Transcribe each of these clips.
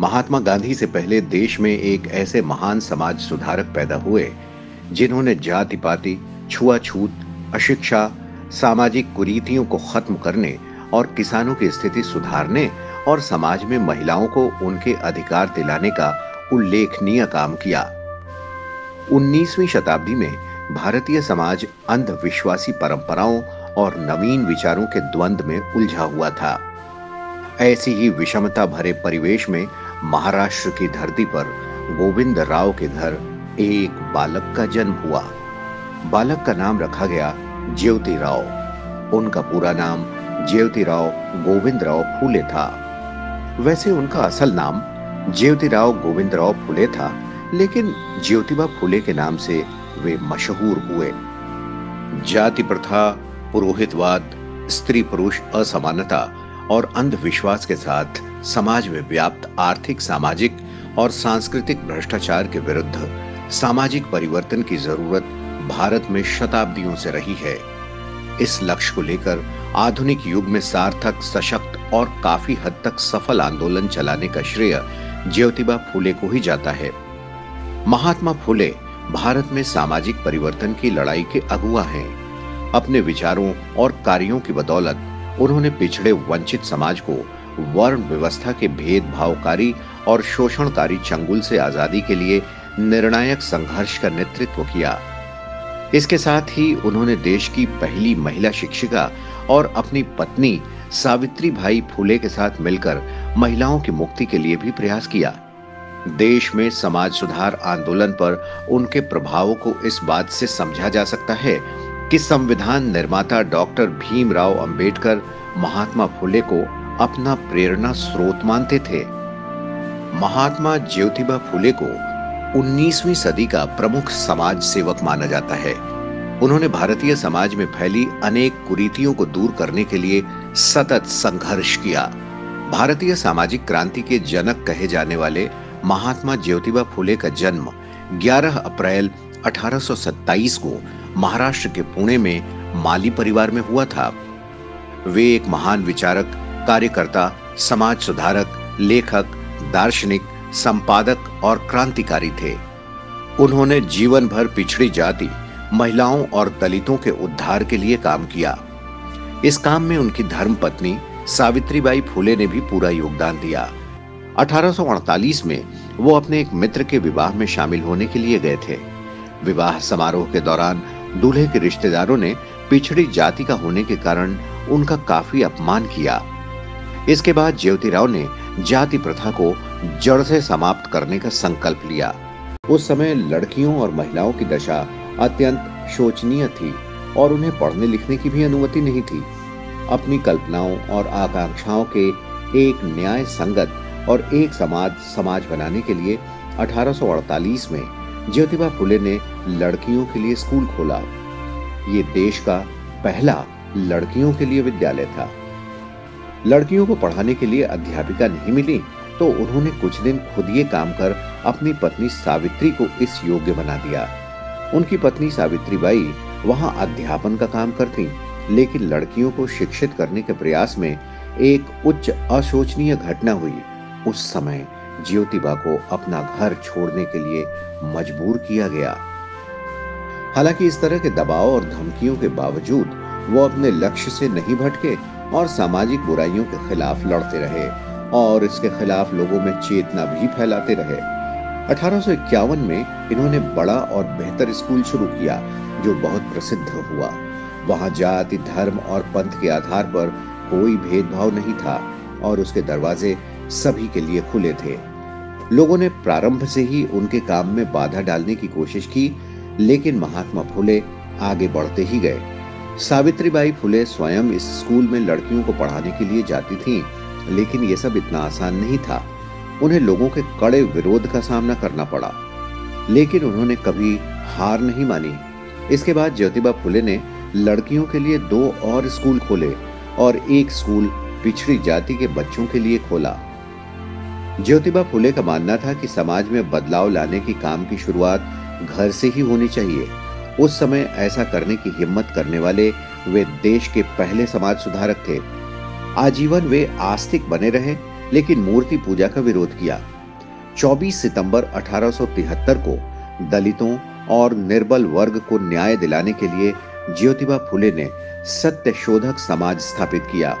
महात्मा गांधी से पहले देश में एक ऐसे महान समाज सुधारक पैदा हुए जिन्होंने जाति पाति, छुआछूत, अशिक्षा, सामाजिक कुरीतियों को खत्म करने और किसानों की स्थिति सुधारने और समाज में महिलाओं को उनके अधिकार दिलाने का उल्लेखनीय काम किया। 19वीं शताब्दी में भारतीय समाज अंधविश्वासी परंपराओं और नवीन विचारों के द्वंद्व में उलझा हुआ था। ऐसी ही विषमता भरे परिवेश में महाराष्ट्र की धरती पर गोविंद राव के घर एक बालक का जन्म हुआ। बालक का नाम रखा गया ज्योतिराव। उनका पूरा नाम ज्योतिराव गोविंदराव फूले था। वैसे उनका असल नाम ज्योतिराव गोविंदराव फूले था, लेकिन ज्योतिबा फूले के नाम से वे मशहूर हुए। जाति प्रथा, पुरोहितवाद, स्त्री पुरुष असमानता और अंधविश्वास के साथ समाज में व्याप्त आर्थिक, सामाजिक और सांस्कृतिक भ्रष्टाचार के विरुद्ध सामाजिक परिवर्तन की जरूरत भारत में शताब्दियों से रही है। इस लक्ष्य को लेकर आधुनिक युग में सार्थक, सशक्त और काफी हद तक सफल आंदोलन चलाने का श्रेय ज्योतिबा फूले को ही जाता है। महात्मा फूले भारत में सामाजिक परिवर्तन की लड़ाई के अगुवा हैं। अपने विचारों और कार्यों की बदौलत उन्होंने पिछड़े वंचित समाज को वर्ण व्यवस्था के भेदभावकारी और शोषणकारी चंगुल से आजादी के लिए निर्णायक संघर्ष का नेतृत्व किया। इसके साथ ही उन्होंने देश की पहली महिला शिक्षिका और अपनी पत्नी सावित्रीबाई फूले के साथ मिलकर महिलाओं की मुक्ति के लिए भी प्रयास किया। देश में समाज सुधार आंदोलन पर उनके प्रभावों को इस बात से समझा जा सकता है कि संविधान निर्माता डॉक्टर भीमराव अंबेडकर महात्मा फूले को अपना प्रेरणा स्रोत मानते थे। महात्मा ज्योतिबा फूले को 19वीं सदी का प्रमुख समाज सेवक माना जाता है। उन्होंने भारतीय समाज में फैली अनेक कुरीतियों को दूर करने के लिए सतत संघर्ष किया। भारतीय सामाजिक क्रांति के जनक कहे जाने वाले महात्मा ज्योतिबा फूले का जन्म 11 अप्रैल 1827 को महाराष्ट्र के पुणे में माली परिवार में हुआ था। वे एक महान विचारक, कार्यकर्ता, समाज सुधारक, लेखक, दार्शनिक, संपादक और क्रांतिकारी थे। उन्होंने जीवन भर पिछड़ी जाति, महिलाओं और दलितों के उद्धार के लिए काम किया। इस काम में उनकी धर्मपत्नी सावित्रीबाई फूले ने भी पूरा योगदान दिया। 1848 में वो अपने एक मित्र के विवाह में शामिल होने के लिए गए थे। विवाह समारोह के दौरान दूल्हे के रिश्तेदारों ने पिछड़ी जाति का होने के कारण उनका काफी अपमान किया। इसके बाद ज्योतिराव ने जाति प्रथा को जड़ से समाप्त करने का संकल्प लिया। उस समय लड़कियों और महिलाओं की दशा अत्यंत शोचनीय थी और उन्हें पढ़ने लिखने की भी अनुमति नहीं थी। अपनी कल्पनाओं और आकांक्षाओं के एक न्याय संगत और एक समाज बनाने के लिए 1848 में ज्योतिबा फूले ने लड़कियों के लिए स्कूल खोला। ये देश का पहला लड़कियों के लिए विद्यालय था। लड़कियों को पढ़ाने के लिए अध्यापिका नहीं मिली तो उन्होंने कुछ दिन खुद ये काम कर अपनी पत्नी सावित्री को इस योग्य बना दिया। उनकी पत्नी सावित्रीबाई वहां अध्यापन का काम करती, लेकिन लड़कियों को शिक्षित करने के प्रयास में एक उच्च अशोचनीय घटना हुई। उस समय ज्योतिबा को अपना घर छोड़ने के लिए मजबूर किया गया। हालांकि इस तरह के दबाव और धमकियों के बावजूद वो अपने लक्ष्य से नहीं भटके और सामाजिक बुराइयों के खिलाफ लड़ते रहे और इसके खिलाफ लोगों में चेतना भी फैलाते रहे। 1851 में इन्होंने बड़ा और बेहतर स्कूल शुरू किया जो बहुत प्रसिद्ध हुआ। वहां जाति, धर्म और पंथ के आधार पर कोई भेदभाव नहीं था और उसके दरवाजे सभी के लिए खुले थे। लोगों ने प्रारंभ से ही उनके काम में बाधा डालने की कोशिश की, लेकिन महात्मा फूले आगे बढ़ते ही गए। सावित्रीबाई फूले स्वयं इस स्कूल में लड़कियों को पढ़ाने के लिए जाती थीं, लेकिन यह सब इतना आसान नहीं था। उन्हें लोगों के कड़े विरोध का सामना करना पड़ा, लेकिन उन्होंने कभी हार नहीं मानी। इसके बाद ज्योतिबा फूले ने लड़कियों के लिए 2 और स्कूल खोले और एक स्कूल पिछड़ी जाति के बच्चों के लिए खोला। ज्योतिबा फूले का मानना था कि समाज में बदलाव लाने की काम की शुरुआत घर से ही होनी चाहिए। उस समय ऐसा करने की हिम्मत करने वाले वे देश के पहले समाज सुधारक थे। आजीवन वे आस्तिक बने रहे, लेकिन मूर्ति पूजा का विरोध किया। 24 सितंबर 1873 को दलितों और निर्बल वर्ग को न्याय दिलाने के लिए ज्योतिबा फुले ने सत्यशोधक समाज स्थापित किया।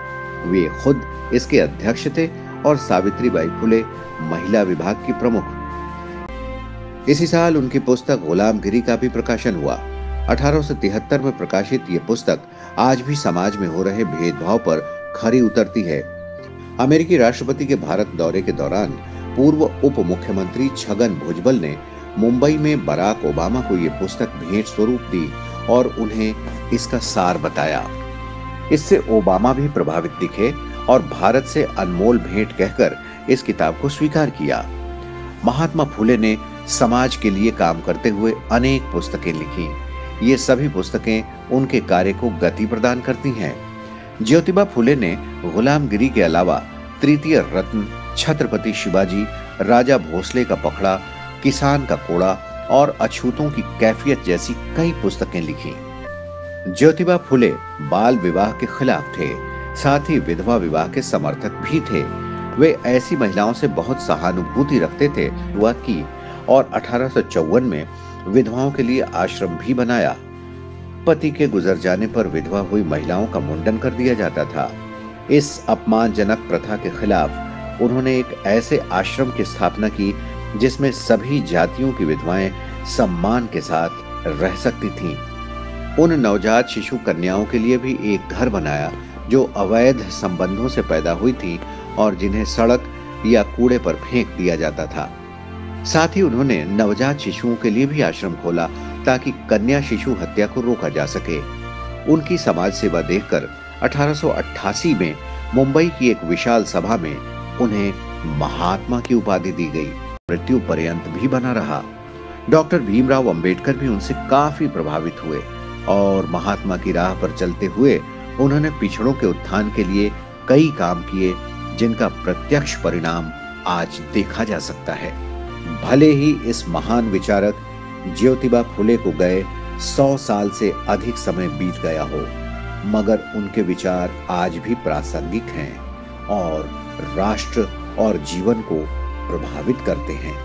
वे खुद इसके अध्यक्ष थे और सावित्रीबाई फुले महिला विभाग की प्रमुख। इसी साल उनकी पुस्तक गुलामगिरी का भी प्रकाशन हुआ। 1873 में प्रकाशित ये पुस्तक आज भी समाज में हो रहे भेदभाव पर खरी उतरती है। अमेरिकी राष्ट्रपति के भारत दौरे के दौरान पूर्व उप मुख्यमंत्री छगन भुजबल ने मुंबई में बराक ओबामा को ये पुस्तक भेंट स्वरूप दी और उन्हें इसका सार बताया। इससे ओबामा भी प्रभावित दिखे और भारत से अनमोल भेंट कहकर इस किताब को स्वीकार किया। महात्मा फुले ने समाज के लिए काम करते हुए अनेक पुस्तकें लिखी। ये सभी पुस्तकें उनके कार्य को गति प्रदान करती हैं। ज्योतिबा फुले ने गुलामगिरी के अलावा तृतीय रत्न, छत्रपति शिवाजी, राजा भोसले का पखड़ा, किसान का कोड़ा और अछूतों की कैफियत जैसी कई पुस्तकें लिखी। ज्योतिबा फुले बाल विवाह के खिलाफ थे, साथ ही विधवा विवाह के समर्थक भी थे। वे ऐसी महिलाओं से बहुत सहानुभूति रखते थे हुआ की और 1854 में विधवाओं के लिए आश्रम भी बनाया। पति के गुजर जाने पर विधवा हुई महिलाओं का मुंडन कर दिया जाता था। इस अपमानजनक प्रथा के खिलाफ उन्होंने एक ऐसे आश्रम की स्थापना की जिसमें सभी जातियों की विधवाएं सम्मान के साथ रह सकती थीं। उन नवजात शिशु कन्याओं के लिए भी एक घर बनाया जो अवैध संबंधों से पैदा हुई थीं और जिन्हें सड़क या कूड़े पर फेंक दिया जाता था। साथ ही उन्होंने नवजात शिशुओं के लिए भी आश्रम खोला ताकि कन्या शिशु हत्या को रोका जा सके। उनकी समाज सेवा देखकर 1888 में मुंबई की एक विशाल सभा में उन्हें महात्मा की उपाधि दी गई। मृत्यु पर्यंत भी बना रहा। डॉक्टर भीमराव अंबेडकर भी उनसे काफी प्रभावित हुए और महात्मा की राह पर चलते हुए उन्होंने पिछड़ों के उत्थान के लिए कई काम किए जिनका प्रत्यक्ष परिणाम आज देखा जा सकता है। भले ही इस महान विचारक ज्योतिबा फुले को गए 100 साल से अधिक समय बीत गया हो, मगर उनके विचार आज भी प्रासंगिक हैं और राष्ट्र और जीवन को प्रभावित करते हैं।